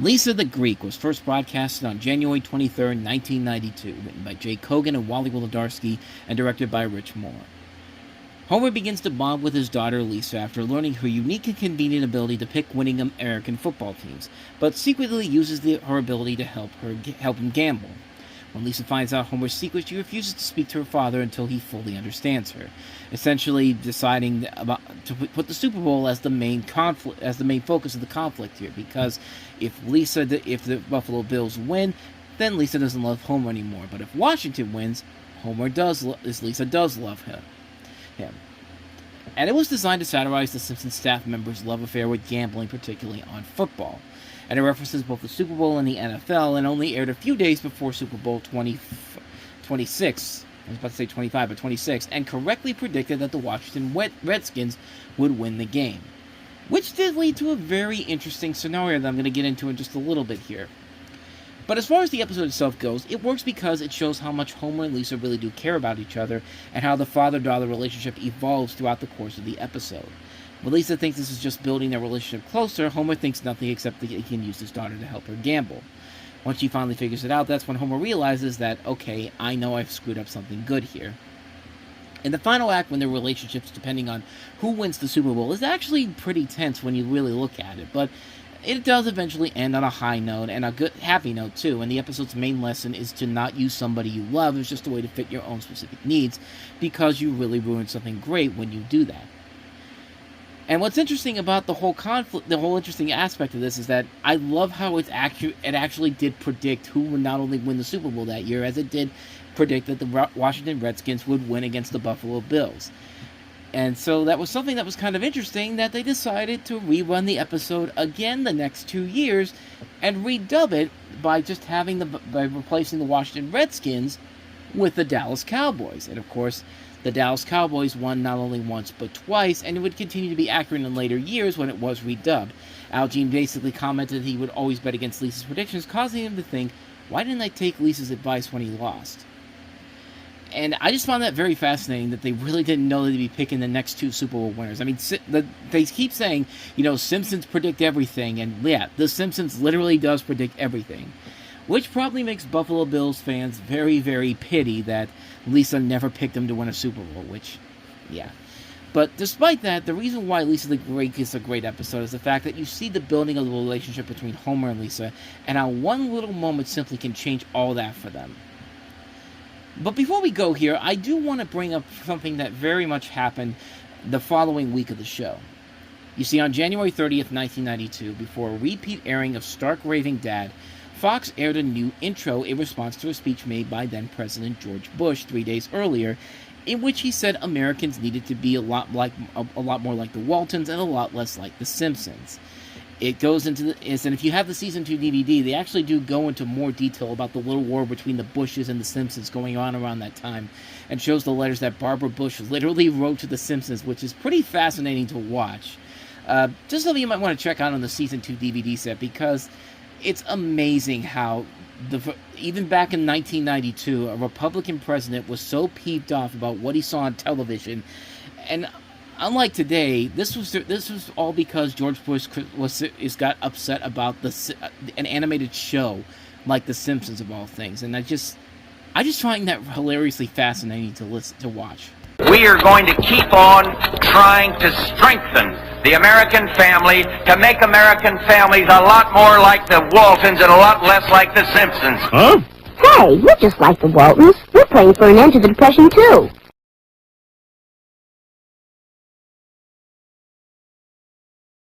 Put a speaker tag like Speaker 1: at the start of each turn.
Speaker 1: Lisa the Greek was first broadcasted on January 23, 1992, written by J. Kogen and Wolodarsky, and directed by Rich Moore. Homer begins to bond with his daughter Lisa after learning her unique and convenient ability to pick winning American football teams, but secretly uses her ability to help him gamble. When Lisa finds out Homer's secret, she refuses to speak to her father until he fully understands her, essentially deciding to put the Super Bowl as the main focus of the conflict here. Because if the Buffalo Bills win, then Lisa doesn't love Homer anymore. But if Washington wins, Lisa does love him. And it was designed to satirize the Simpsons staff members' love affair with gambling, particularly on football. And it references both the Super Bowl and the NFL, and only aired a few days before Super Bowl 26, I was about to say 25, but 26, and correctly predicted that the Washington Redskins would win the game. Which did lead to a very interesting scenario that I'm going to get into in just a little bit here. But as far as the episode itself goes, it works because it shows how much Homer and Lisa really do care about each other, and how the father-daughter relationship evolves throughout the course of the episode. When Lisa thinks this is just building their relationship closer, Homer thinks nothing except that he can use his daughter to help her gamble. Once she finally figures it out, that's when Homer realizes that, okay, I know I've screwed up something good here. In the final act, when their relationships, depending on who wins the Super Bowl, is actually pretty tense when you really look at it, but it does eventually end on a high note, and a good, happy note too, and the episode's main lesson is to not use somebody you love as just a way to fit your own specific needs, because you really ruin something great when you do that. And what's interesting about the whole conflict, the whole interesting aspect of this, is that I love how it actually did predict who would not only win the Super Bowl that year, as it did predict that the Washington Redskins would win against the Buffalo Bills. And so that was something that was kind of interesting, that they decided to rerun the episode again the next 2 years and redub it by just by replacing the Washington Redskins with the Dallas Cowboys. And of course, the Dallas Cowboys won not only once but twice, and it would continue to be accurate in later years when it was redubbed. Al Jean basically commented he would always bet against Lisa's predictions, causing him to think, why didn't I take Lisa's advice when he lost? And I just found that very fascinating, that they really didn't know they'd be picking the next two Super Bowl winners. I mean, they keep saying, Simpsons predict everything, and yeah, The Simpsons literally does predict everything. Which probably makes Buffalo Bills fans very, very pity that Lisa never picked them to win a Super Bowl, which, yeah. But despite that, the reason why Lisa the Greek is a great episode is the fact that you see the building of the relationship between Homer and Lisa, and how one little moment simply can change all that for them. But before we go here, I do want to bring up something that very much happened the following week of the show. You see, on January 30th, 1992, before a repeat airing of Stark Raving Dad, Fox aired a new intro in response to a speech made by then-President George Bush 3 days earlier, in which he said Americans needed to be a lot more like the Waltons and a lot less like the Simpsons. It goes into and if you have the Season 2 DVD, they actually do go into more detail about the little war between the Bushes and the Simpsons going on around that time, and shows the letters that Barbara Bush literally wrote to the Simpsons, which is pretty fascinating to watch. Just something you might want to check out on the Season 2 DVD set, because it's amazing how, even back in 1992, a Republican president was so peeved off about what he saw on television, and unlike today, this was all because George Bush got upset about an animated show like The Simpsons of all things, and I just find that hilariously fascinating to watch.
Speaker 2: We are going to keep on trying to strengthen the American family, to make American families a lot more like the Waltons and a lot less like the Simpsons.
Speaker 3: Huh? Hey, you're just like the Waltons. We're praying for an end to the Depression, too.